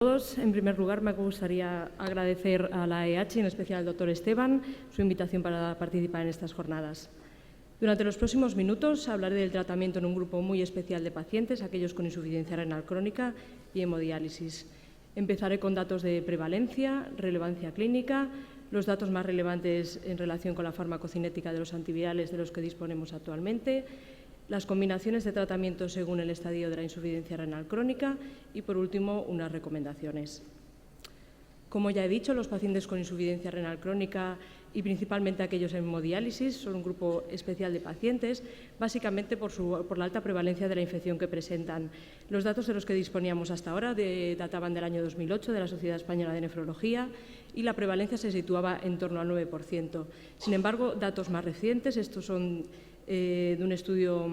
Todos, en primer lugar, me gustaría agradecer a la EH, en especial al doctor Esteban, su invitación para participar en estas jornadas. Durante los próximos minutos hablaré del tratamiento en un grupo muy especial de pacientes, aquellos con insuficiencia renal crónica y hemodiálisis. Empezaré con datos de prevalencia, relevancia clínica, los datos más relevantes en relación con la farmacocinética de los antivirales de los que disponemos actualmente, las combinaciones de tratamiento según el estadio de la insuficiencia renal crónica y, por último, unas recomendaciones. Como ya he dicho, los pacientes con insuficiencia renal crónica y principalmente aquellos en hemodiálisis son un grupo especial de pacientes, básicamente por la alta prevalencia de la infección que presentan. Los datos de los que disponíamos hasta ahora databan del año 2008 de la Sociedad Española de Nefrología y la prevalencia se situaba en torno al 9%. Sin embargo, datos más recientes, estos son de un estudio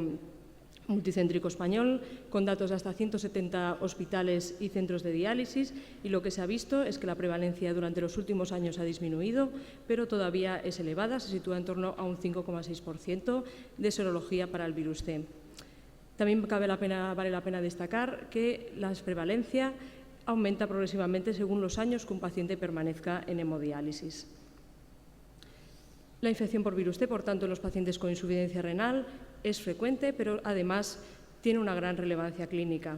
multicéntrico español con datos de hasta 170 hospitales y centros de diálisis, y lo que se ha visto es que la prevalencia durante los últimos años ha disminuido, pero todavía es elevada, se sitúa en torno a un 5,6% de serología para el virus C. También vale la pena destacar que la prevalencia aumenta progresivamente según los años que un paciente permanezca en hemodiálisis. La infección por virus C, por tanto, en los pacientes con insuficiencia renal es frecuente, pero además tiene una gran relevancia clínica.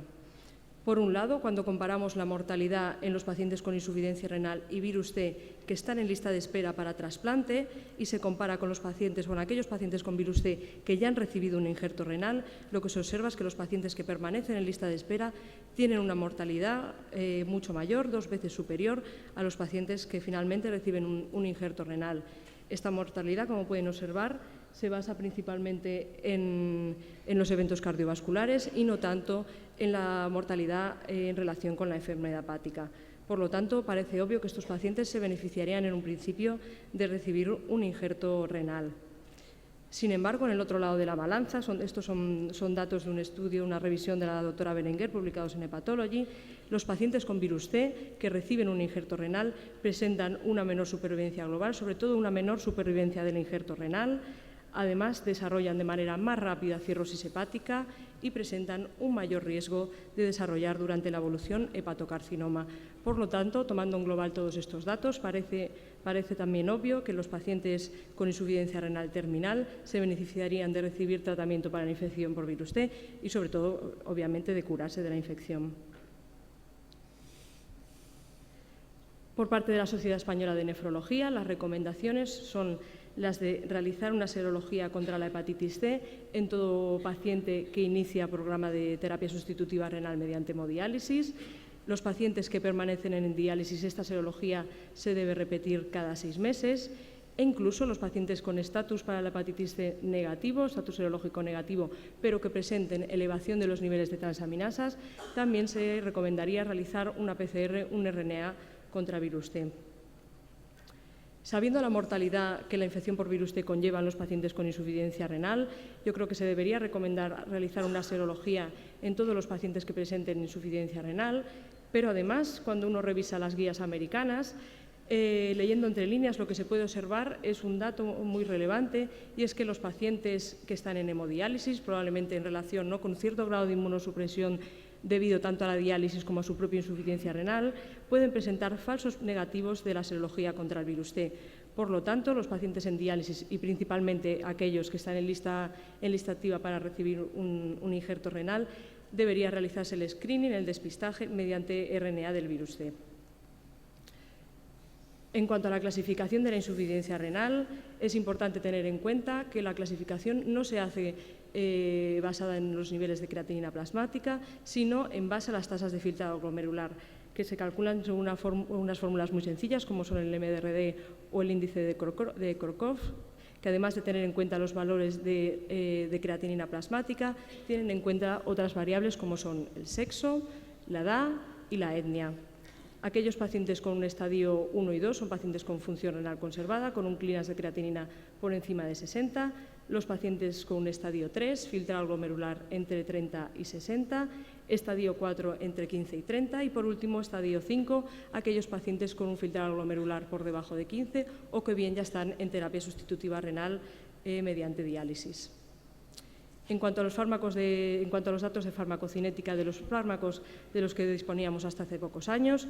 Por un lado, cuando comparamos la mortalidad en los pacientes con insuficiencia renal y virus C que están en lista de espera para trasplante y se compara con aquellos pacientes con virus C que ya han recibido un injerto renal, lo que se observa es que los pacientes que permanecen en lista de espera tienen una mortalidad mucho mayor, 2 veces superior a los pacientes que finalmente reciben un injerto renal. Esta mortalidad, como pueden observar, se basa principalmente en los eventos cardiovasculares y no tanto en la mortalidad en relación con la enfermedad hepática. Por lo tanto, parece obvio que estos pacientes se beneficiarían en un principio de recibir un injerto renal. Sin embargo, en el otro lado de la balanza, estos son datos de un estudio, una revisión de la doctora Berenguer, publicados en Hepatology, los pacientes con virus C que reciben un injerto renal presentan una menor supervivencia global, sobre todo una menor supervivencia del injerto renal. Además, desarrollan de manera más rápida cirrosis hepática y presentan un mayor riesgo de desarrollar durante la evolución hepatocarcinoma. Por lo tanto, tomando en global todos estos datos, parece también obvio que los pacientes con insuficiencia renal terminal se beneficiarían de recibir tratamiento para la infección por virus C y, sobre todo, obviamente, de curarse de la infección. Por parte de la Sociedad Española de Nefrología, las recomendaciones son las de realizar una serología contra la hepatitis C en todo paciente que inicia programa de terapia sustitutiva renal mediante hemodiálisis. Los pacientes que permanecen en diálisis, esta serología se debe repetir cada 6 meses. E incluso los pacientes con estatus para la hepatitis C negativo, estatus serológico negativo, pero que presenten elevación de los niveles de transaminasas, también se recomendaría realizar una PCR, un RNA contra virus C. Sabiendo la mortalidad que la infección por virus C conlleva en los pacientes con insuficiencia renal, yo creo que se debería recomendar realizar una serología en todos los pacientes que presenten insuficiencia renal, pero además, cuando uno revisa las guías americanas, leyendo entre líneas, lo que se puede observar es un dato muy relevante, y es que los pacientes que están en hemodiálisis, probablemente en relación con cierto grado de inmunosupresión debido tanto a la diálisis como a su propia insuficiencia renal, pueden presentar falsos negativos de la serología contra el virus C. Por lo tanto, los pacientes en diálisis y principalmente aquellos que están en lista activa para recibir un injerto renal, debería realizarse el screening, el despistaje, mediante RNA del virus C. En cuanto a la clasificación de la insuficiencia renal, es importante tener en cuenta que la clasificación no se hace basada en los niveles de creatinina plasmática, sino en base a las tasas de filtrado glomerular, que se calculan según unas fórmulas muy sencillas, como son el MDRD o el índice de Korkov, que además de tener en cuenta los valores de creatinina plasmática, tienen en cuenta otras variables como son el sexo, la edad y la etnia. Aquellos pacientes con un estadio 1 y 2 son pacientes con función renal conservada, con un clearance de creatinina por encima de 60. Los pacientes con un estadio 3, filtrado glomerular entre 30 y 60. Estadio 4 entre 15 y 30. Y por último, estadio 5, aquellos pacientes con un filtrado glomerular por debajo de 15 o que bien ya están en terapia sustitutiva renal mediante diálisis. En cuanto a los datos de farmacocinética de los fármacos de los que disponíamos hasta hace pocos años,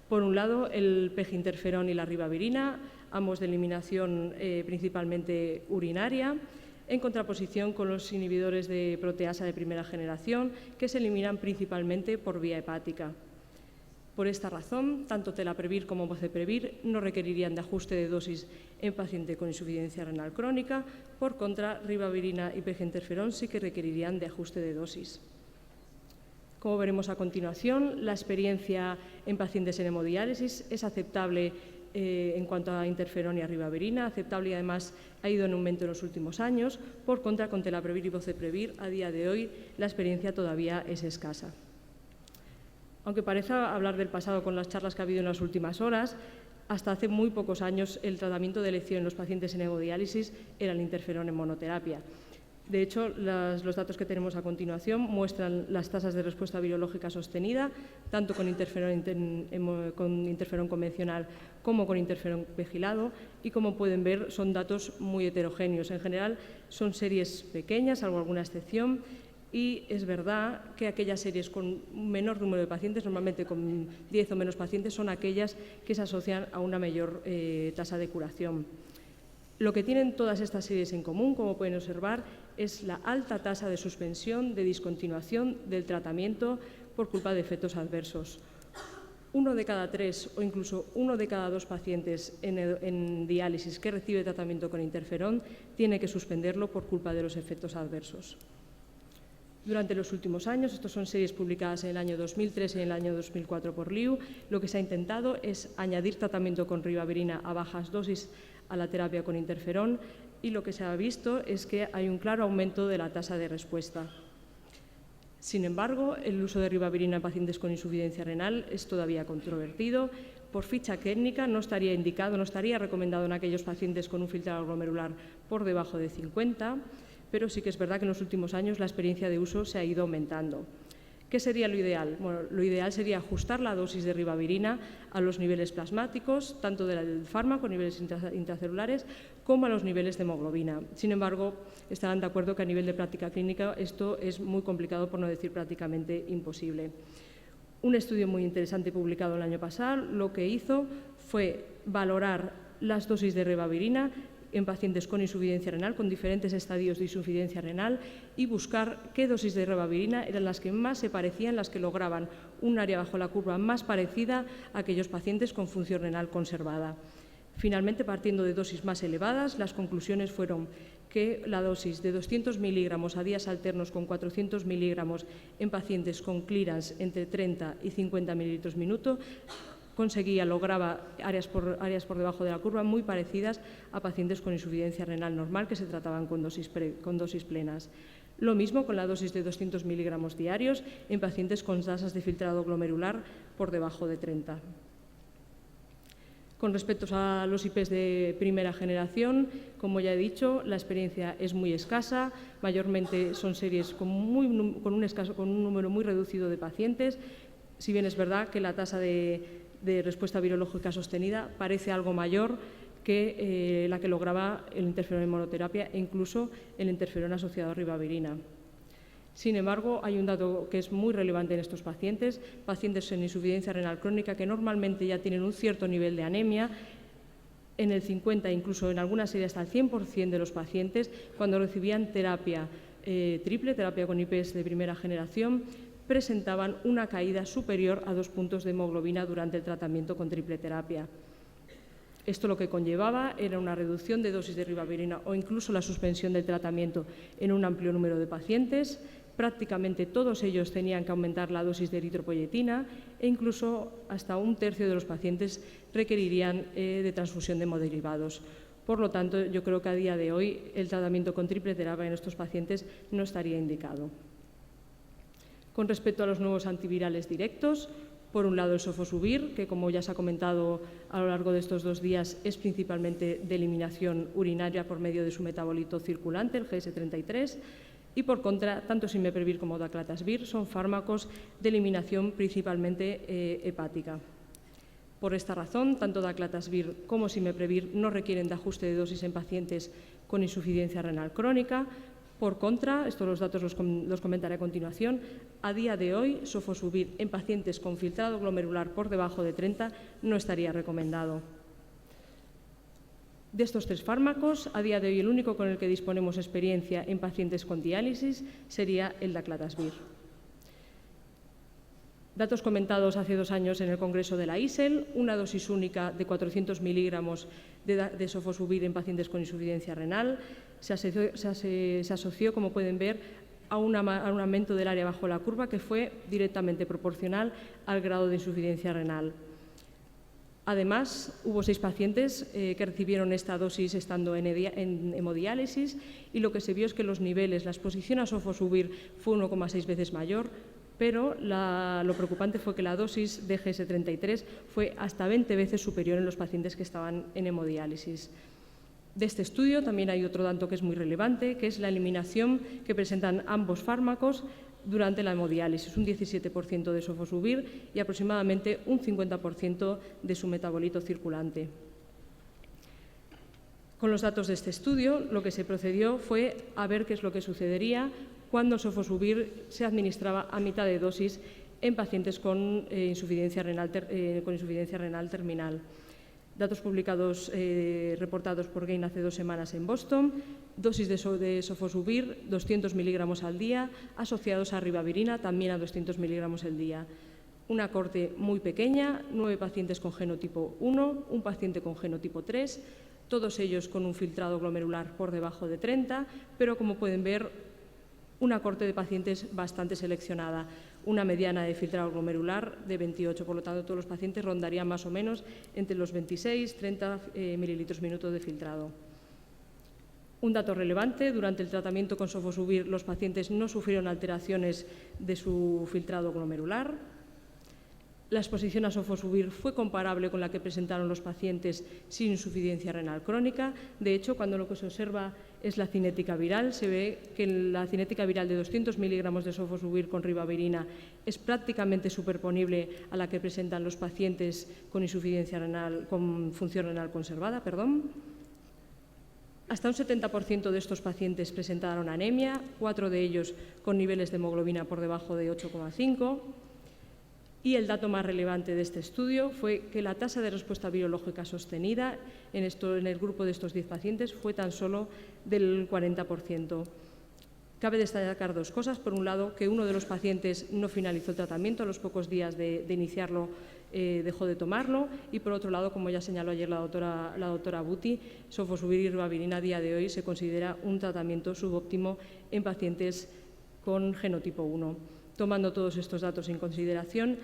por un lado, el peginterferón y la ribavirina, ambos de eliminación principalmente urinaria, en contraposición con los inhibidores de proteasa de primera generación, que se eliminan principalmente por vía hepática. Por esta razón, tanto telaprevir como boceprevir no requerirían de ajuste de dosis en paciente con insuficiencia renal crónica. Por contra, ribavirina y peginterferón sí que requerirían de ajuste de dosis. Como veremos a continuación, la experiencia en pacientes en hemodiálisis es aceptable en cuanto a interferón y a ribavirina, aceptable y además ha ido en aumento en los últimos años. Por contra, con telaprevir y boceprevir, a día de hoy, la experiencia todavía es escasa. Aunque parezca hablar del pasado con las charlas que ha habido en las últimas horas, hasta hace muy pocos años el tratamiento de elección en los pacientes en hemodiálisis era el interferón en monoterapia. De hecho, los datos que tenemos a continuación muestran las tasas de respuesta virológica sostenida, tanto con interferón convencional como con interferón pegilado, y como pueden ver son datos muy heterogéneos. En general son series pequeñas, salvo alguna excepción, y es verdad que aquellas series con un menor número de pacientes, normalmente con 10 o menos pacientes, son aquellas que se asocian a una mayor tasa de curación. Lo que tienen todas estas series en común, como pueden observar, es la alta tasa de suspensión, de discontinuación del tratamiento por culpa de efectos adversos. 1 de cada 3 o incluso 1 de cada 2 pacientes en diálisis que recibe tratamiento con interferón tiene que suspenderlo por culpa de los efectos adversos. Durante los últimos años, estas son series publicadas en el año 2003 y en el año 2004 por Liu, lo que se ha intentado es añadir tratamiento con ribavirina a bajas dosis a la terapia con interferón, y lo que se ha visto es que hay un claro aumento de la tasa de respuesta. Sin embargo, el uso de ribavirina en pacientes con insuficiencia renal es todavía controvertido. Por ficha técnica no estaría indicado, no estaría recomendado en aquellos pacientes con un filtrado glomerular por debajo de 50, pero sí que es verdad que en los últimos años la experiencia de uso se ha ido aumentando. ¿Qué sería lo ideal? Bueno, lo ideal sería ajustar la dosis de ribavirina a los niveles plasmáticos, tanto del fármaco, niveles intracelulares, como a los niveles de hemoglobina. Sin embargo, estarán de acuerdo que a nivel de práctica clínica esto es muy complicado, por no decir prácticamente imposible. Un estudio muy interesante publicado el año pasado lo que hizo fue valorar las dosis de ribavirina en pacientes con insuficiencia renal, con diferentes estadios de insuficiencia renal, y buscar qué dosis de ribavirina eran las que más se parecían, las que lograban un área bajo la curva más parecida a aquellos pacientes con función renal conservada. Finalmente, partiendo de dosis más elevadas, las conclusiones fueron que la dosis de 200 miligramos a días alternos con 400 miligramos en pacientes con clearance entre 30 y 50 mililitros minuto lograba áreas por debajo de la curva muy parecidas a pacientes con insuficiencia renal normal que se trataban con dosis plenas. Lo mismo con la dosis de 200 miligramos diarios en pacientes con tasas de filtrado glomerular por debajo de 30. Con respecto a los IPs de primera generación, como ya he dicho, la experiencia es muy escasa, mayormente son series con un número muy reducido de pacientes, si bien es verdad que la tasa de respuesta virológica sostenida parece algo mayor que la que lograba el interferón en monoterapia e incluso el interferón asociado a ribavirina. Sin embargo, hay un dato que es muy relevante en estos pacientes en insuficiencia renal crónica que normalmente ya tienen un cierto nivel de anemia. En el 50, incluso en algunas series hasta el 100% de los pacientes, cuando recibían terapia triple, terapia con IPs de primera generación, presentaban una caída superior a 2 puntos de hemoglobina durante el tratamiento con triple terapia. Esto lo que conllevaba era una reducción de dosis de ribavirina o incluso la suspensión del tratamiento en un amplio número de pacientes. Prácticamente todos ellos tenían que aumentar la dosis de eritropoyetina e incluso hasta 1/3 de los pacientes requerirían de transfusión de hemoderivados. Por lo tanto, yo creo que a día de hoy el tratamiento con triple terapia en estos pacientes no estaría indicado. Con respecto a los nuevos antivirales directos, por un lado el sofosbuvir, que como ya se ha comentado a lo largo de estos 2 días es principalmente de eliminación urinaria por medio de su metabolito circulante, el GS33, y por contra, tanto simeprevir como daclatasvir son fármacos de eliminación principalmente hepática. Por esta razón, tanto daclatasvir como simeprevir no requieren de ajuste de dosis en pacientes con insuficiencia renal crónica. Por contra, estos los datos los comentaré a continuación, a día de hoy sofosbuvir en pacientes con filtrado glomerular por debajo de 30 no estaría recomendado. De estos 3 fármacos, a día de hoy el único con el que disponemos experiencia en pacientes con diálisis sería el daclatasvir. Datos comentados hace 2 años en el Congreso de la ISEL, una dosis única de 400 miligramos de sofosbuvir en pacientes con insuficiencia renal se asoció, como pueden ver, a un aumento del área bajo la curva que fue directamente proporcional al grado de insuficiencia renal. Además, hubo 6 pacientes que recibieron esta dosis estando en hemodiálisis y lo que se vio es que los niveles, la exposición a sofosbuvir fue 1,6 veces mayor, pero lo preocupante fue que la dosis de GS33 fue hasta 20 veces superior en los pacientes que estaban en hemodiálisis. De este estudio también hay otro dato que es muy relevante, que es la eliminación que presentan ambos fármacos durante la hemodiálisis, un 17% de sofosbuvir y aproximadamente un 50% de su metabolito circulante. Con los datos de este estudio, lo que se procedió fue a ver qué es lo que sucedería cuando el sofosbuvir se administraba a mitad de dosis en pacientes con insuficiencia renal terminal. Datos publicados, reportados por Gain hace 2 semanas en Boston, dosis de sofosbuvir 200 miligramos al día, asociados a ribavirina también a 200 miligramos al día. Una corte muy pequeña, 9 pacientes con genotipo 1, un paciente con genotipo 3, todos ellos con un filtrado glomerular por debajo de 30, pero como pueden ver, una corte de pacientes bastante seleccionada, una mediana de filtrado glomerular de 28, por lo tanto todos los pacientes rondarían más o menos entre los 26 y 30 mililitros minuto de filtrado. Un dato relevante, durante el tratamiento con sofosbuvir los pacientes no sufrieron alteraciones de su filtrado glomerular. La exposición a sofosbuvir fue comparable con la que presentaron los pacientes sin insuficiencia renal crónica. De hecho, cuando lo que se observa es la cinética viral, se ve que la cinética viral de 200 miligramos de sofosbuvir con ribavirina es prácticamente superponible a la que presentan los pacientes con insuficiencia renal, con función renal conservada. Hasta un 70% de estos pacientes presentaron anemia, 4 de ellos con niveles de hemoglobina por debajo de 8,5. Y el dato más relevante de este estudio fue que la tasa de respuesta virológica sostenida en el grupo de estos 10 pacientes fue tan solo del 40%. Cabe destacar 2 cosas. Por un lado, que uno de los pacientes no finalizó el tratamiento, a los pocos días de iniciarlo dejó de tomarlo, y por otro lado, como ya señaló ayer la doctora Buti, sofosbuvir y ribavirina a día de hoy se considera un tratamiento subóptimo en pacientes con genotipo 1. Tomando todos estos datos en consideración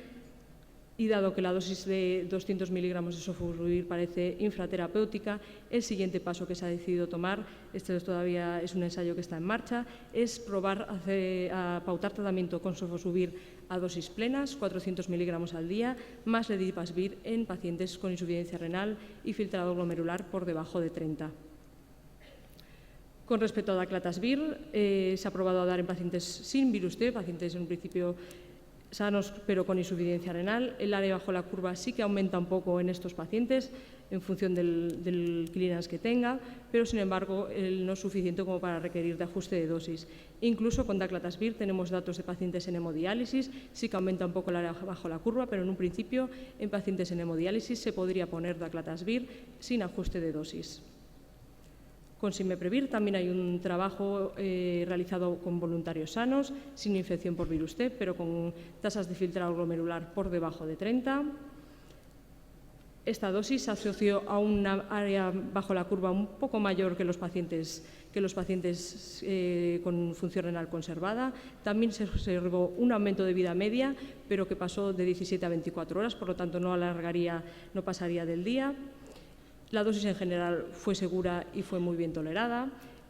y dado que la dosis de 200 miligramos de sofosbuvir parece infraterapéutica, el siguiente paso que se ha decidido tomar, este todavía es un ensayo que está en marcha, es probar a pautar tratamiento con sofosbuvir a dosis plenas, 400 miligramos al día, más ledipasvir en pacientes con insuficiencia renal y filtrado glomerular por debajo de 30. Con respecto a daclatasvir, se ha probado a dar en pacientes sin virus T, pacientes en un principio sanos pero con insuficiencia renal. El área bajo la curva sí que aumenta un poco en estos pacientes en función del clearance que tenga, pero sin embargo no es suficiente como para requerir de ajuste de dosis. Incluso con daclatasvir tenemos datos de pacientes en hemodiálisis, sí que aumenta un poco el área bajo la curva, pero en un principio en pacientes en hemodiálisis se podría poner daclatasvir sin ajuste de dosis. Con Simeprevir también hay un trabajo realizado con voluntarios sanos, sin infección por virus T, pero con tasas de filtrado glomerular por debajo de 30. Esta dosis se asoció a una área bajo la curva un poco mayor que los pacientes con función renal conservada. También se observó un aumento de vida media, pero que pasó de 17 a 24 horas, por lo tanto no pasaría del día. La dosis en general fue segura y fue muy bien tolerada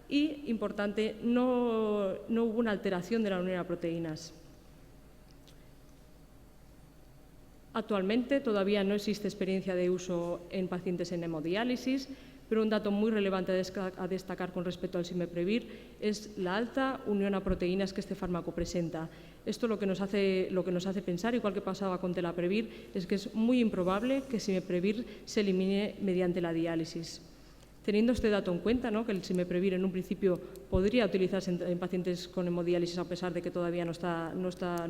y, importante, no hubo una alteración de la unión a proteínas. Actualmente todavía no existe experiencia de uso en pacientes en hemodiálisis, pero un dato muy relevante a destacar con respecto al Simeprevir es la alta unión a proteínas que este fármaco presenta. Esto lo que nos hace pensar, igual que pasaba con Telaprevir, es que es muy improbable que Simeprevir se elimine mediante la diálisis. Teniendo este dato en cuenta, ¿no?, que el Simeprevir en un principio podría utilizarse en pacientes con hemodiálisis a pesar de que todavía no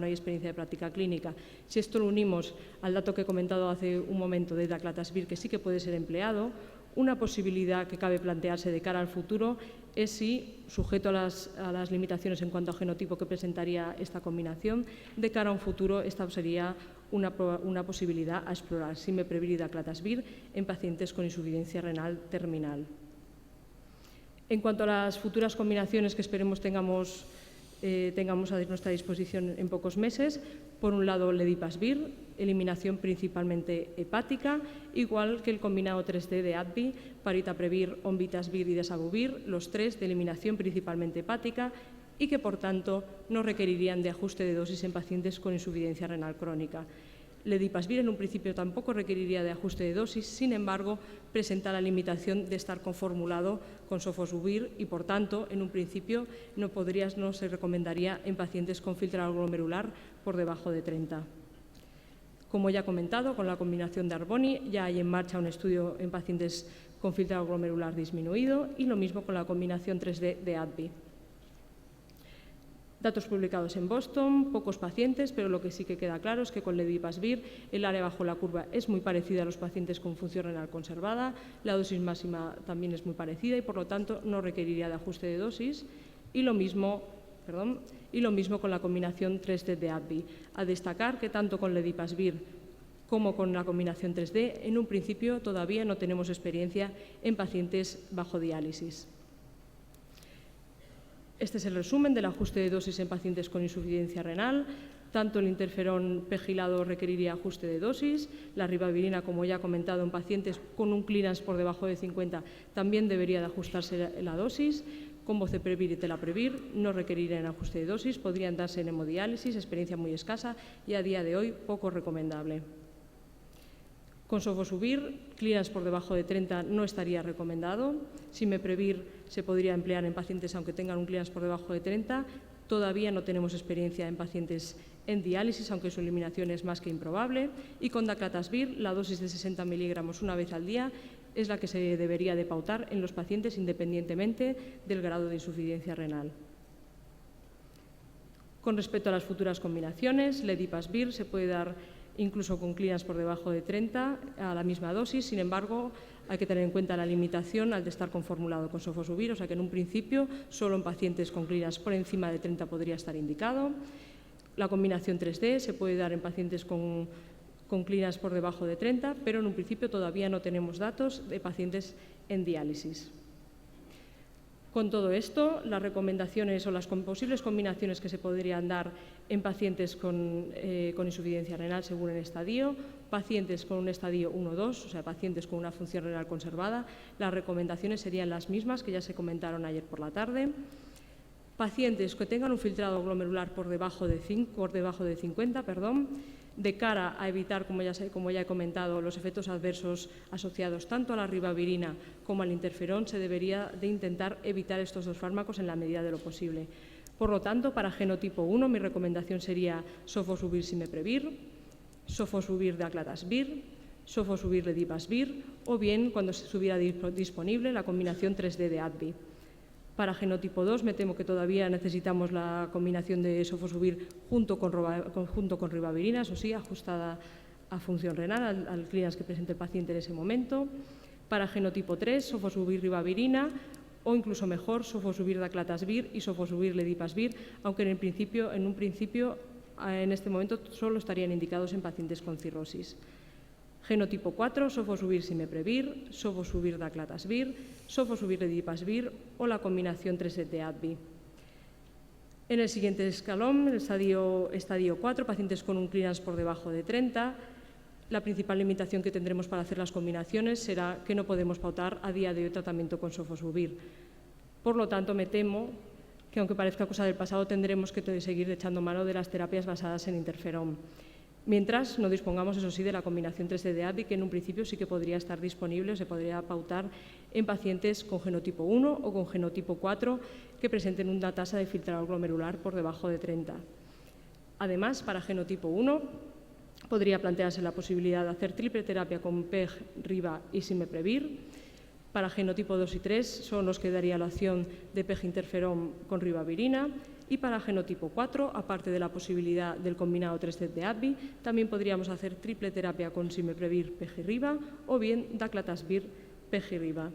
hay experiencia de práctica clínica, si esto lo unimos al dato que he comentado hace un momento de Daclatasvir, que sí que puede ser empleado, una posibilidad que cabe plantearse de cara al futuro es si, sujeto a las limitaciones en cuanto a genotipo que presentaría esta combinación, de cara a un futuro esta sería una posibilidad a explorar, Simeprevir y Daclatasvir en pacientes con insuficiencia renal terminal. En cuanto a las futuras combinaciones que esperemos tengamos a nuestra disposición en pocos meses, por un lado Ledipasvir, eliminación principalmente hepática, igual que el combinado 3D de ADVI, Paritaprevir, Onvitasvir y Desabuvir, los tres de eliminación principalmente hepática y que, por tanto, no requerirían de ajuste de dosis en pacientes con insuficiencia renal crónica. Ledipasvir en un principio tampoco requeriría de ajuste de dosis, sin embargo, presenta la limitación de estar conformulado con Sofosbuvir y, por tanto, en un principio no se recomendaría en pacientes con filtrado glomerular por debajo de 30. Como ya he comentado, con la combinación de Arboni ya hay en marcha un estudio en pacientes con filtrado glomerular disminuido y lo mismo con la combinación 3D de ADVI. Datos publicados en Boston, pocos pacientes, pero lo que sí que queda claro es que con Ledipasvir el área bajo la curva es muy parecida a los pacientes con función renal conservada, la dosis máxima también es muy parecida y, por lo tanto, no requeriría de ajuste de dosis y lo mismo con la combinación 3D de ADVI. A destacar que tanto con Ledipasvir como con la combinación 3D, en un principio todavía no tenemos experiencia en pacientes bajo diálisis. Este es el resumen del ajuste de dosis en pacientes con insuficiencia renal. Tanto el interferón pegilado requeriría ajuste de dosis, la ribavirina, como ya he comentado, en pacientes con un clearance por debajo de 50 también debería de ajustarse la dosis. Con Boceprevir y Telaprevir no requerirían ajuste de dosis, podrían darse en hemodiálisis, experiencia muy escasa y a día de hoy poco recomendable. Con Sofosbuvir, clearance por debajo de 30 no estaría recomendado. Simeprevir se podría emplear en pacientes aunque tengan un clearance por debajo de 30. Todavía no tenemos experiencia en pacientes en diálisis, aunque su eliminación es más que improbable. Y con Daclatasvir, la dosis de 60 miligramos una vez al día es la que se debería de pautar en los pacientes independientemente del grado de insuficiencia renal. Con respecto a las futuras combinaciones, Ledipasvir se puede dar incluso con clearance por debajo de 30 a la misma dosis. Sin embargo, hay que tener en cuenta la limitación al de estar conformulado con Sofosbuvir, o sea que en un principio solo en pacientes con clearance por encima de 30 podría estar indicado. La combinación 3D se puede dar en pacientes con clearance por debajo de 30, pero en un principio todavía no tenemos datos de pacientes en diálisis. Con todo esto, las recomendaciones o las posibles combinaciones que se podrían dar en pacientes con insuficiencia renal según el estadio, pacientes con un estadio 1-2, o sea, pacientes con una función renal conservada, las recomendaciones serían las mismas que ya se comentaron ayer por la tarde. Pacientes que tengan un filtrado glomerular por debajo de 50, de cara a evitar, como ya he comentado, los efectos adversos asociados tanto a la ribavirina como al interferón, se debería de intentar evitar estos dos fármacos en la medida de lo posible. Por lo tanto, para genotipo 1, mi recomendación sería Sofosbuvir Simeprevir, Sofosbuvir Daclatasvir, Sofosbuvir Ledipasvir o bien, cuando estuviera disponible, la combinación 3D de ADVI. Para genotipo 2 me temo que todavía necesitamos la combinación de Sofosbuvir junto con ribavirina, eso sí, ajustada a función renal, al clearance que presente el paciente en ese momento. Para genotipo 3, Sofosbuvir ribavirina o incluso mejor, Sofosbuvir Daclatasvir y Sofosbuvir Ledipasvir, aunque en un principio en este momento solo estarían indicados en pacientes con cirrosis. Genotipo 4, Sofosbuvir Simeprevir, Sofosbuvir Daclatasvir, Sofosbuvir Ledipasvir o la combinación 3D de ADVI. En el siguiente escalón, el estadio 4, pacientes con un clearance por debajo de 30, la principal limitación que tendremos para hacer las combinaciones será que no podemos pautar a día de hoy tratamiento con Sofosbuvir. Por lo tanto, me temo que, aunque parezca cosa del pasado, tendremos que seguir echando mano de las terapias basadas en interferón. Mientras no dispongamos, eso sí, de la combinación 3D de ADVI, que en un principio sí que podría estar disponible o se podría pautar en pacientes con genotipo 1 o con genotipo 4 que presenten una tasa de filtrado glomerular por debajo de 30. Además, para genotipo 1 podría plantearse la posibilidad de hacer triple terapia con PEG, RIBA y Simeprevir. Para genotipo 2 y 3 solo nos quedaría la opción de peginterferón con ribavirina. Y para genotipo 4, aparte de la posibilidad del combinado 3-CEP de AbbVie, también podríamos hacer triple terapia con Simeprevir, Pegiriba o bien Daclatasvir, Pegiriba.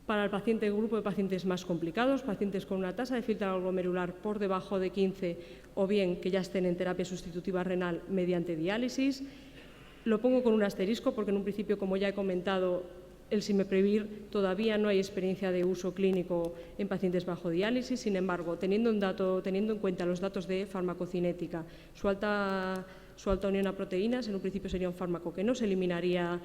Para el grupo de pacientes más complicados, pacientes con una tasa de filtrado glomerular por debajo de 15 o bien que ya estén en terapia sustitutiva renal mediante diálisis, lo pongo con un asterisco porque en un principio, como ya he comentado, el Simeprevir todavía no hay experiencia de uso clínico en pacientes bajo diálisis. Sin embargo, teniendo en cuenta los datos de farmacocinética, su alta unión a proteínas, en un principio sería un fármaco que no se eliminaría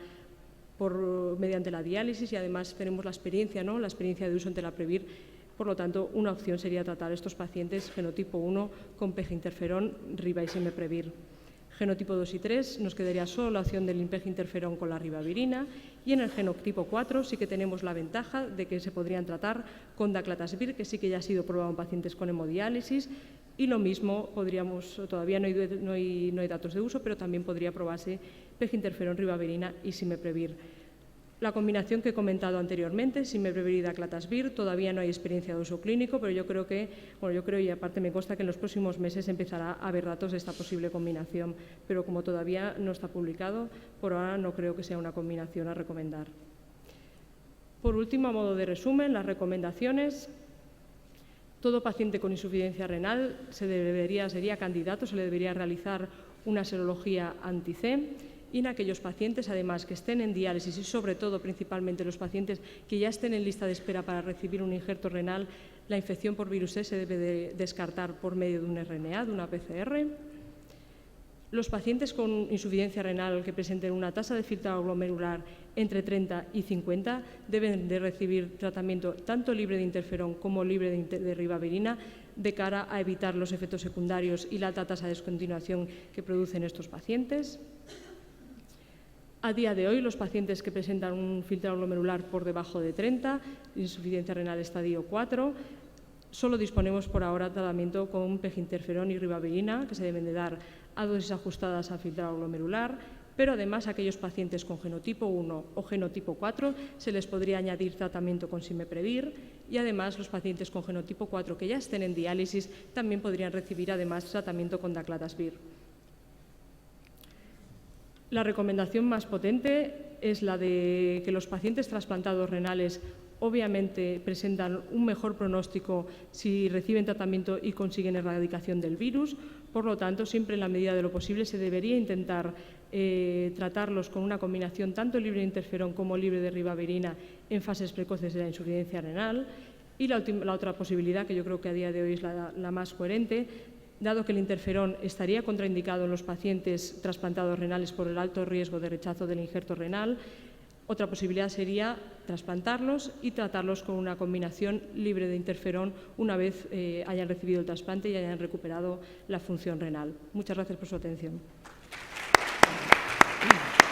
mediante la diálisis y además tenemos la experiencia de uso en Telaprevir. Por lo tanto, una opción sería tratar a estos pacientes genotipo 1 con peginterferón, riba y Simeprevir. Genotipo 2 y 3 nos quedaría solo la opción del peginterferón con la ribavirina y en el genotipo 4 sí que tenemos la ventaja de que se podrían tratar con Daclatasvir, que sí que ya ha sido probado en pacientes con hemodiálisis y lo mismo todavía no hay datos de uso, pero también podría probarse peginterferón, ribavirina y Simeprevir. La combinación que he comentado anteriormente, Simeprevir y Daclatasvir, todavía no hay experiencia de uso clínico, pero yo creo y aparte me consta que en los próximos meses empezará a haber datos de esta posible combinación, pero como todavía no está publicado, por ahora no creo que sea una combinación a recomendar. Por último, a modo de resumen, las recomendaciones. Todo paciente con insuficiencia renal sería candidato, se le debería realizar una serología anti-C. Y en aquellos pacientes, además, que estén en diálisis y, sobre todo, principalmente los pacientes que ya estén en lista de espera para recibir un injerto renal, la infección por virus C se debe de descartar por medio de un RNA, de una PCR. Los pacientes con insuficiencia renal que presenten una tasa de filtrado glomerular entre 30 y 50 deben de recibir tratamiento tanto libre de interferón como libre de ribavirina de cara a evitar los efectos secundarios y la alta tasa de descontinuación que producen estos pacientes. A día de hoy, los pacientes que presentan un filtrado glomerular por debajo de 30, insuficiencia renal estadio 4, solo disponemos por ahora de tratamiento con peginterferón y ribavirina, que se deben de dar a dosis ajustadas al filtrado glomerular, pero además a aquellos pacientes con genotipo 1 o genotipo 4 se les podría añadir tratamiento con Simeprevir y además los pacientes con genotipo 4 que ya estén en diálisis también podrían recibir además tratamiento con Daclatasvir. La recomendación más potente es la de que los pacientes trasplantados renales obviamente presentan un mejor pronóstico si reciben tratamiento y consiguen erradicación del virus. Por lo tanto, siempre en la medida de lo posible se debería intentar tratarlos con una combinación tanto libre de interferón como libre de ribavirina en fases precoces de la insuficiencia renal. Y la otra posibilidad, que yo creo que a día de hoy es la más coherente, dado que el interferón estaría contraindicado en los pacientes trasplantados renales por el alto riesgo de rechazo del injerto renal, otra posibilidad sería trasplantarlos y tratarlos con una combinación libre de interferón una vez hayan recibido el trasplante y hayan recuperado la función renal. Muchas gracias por su atención.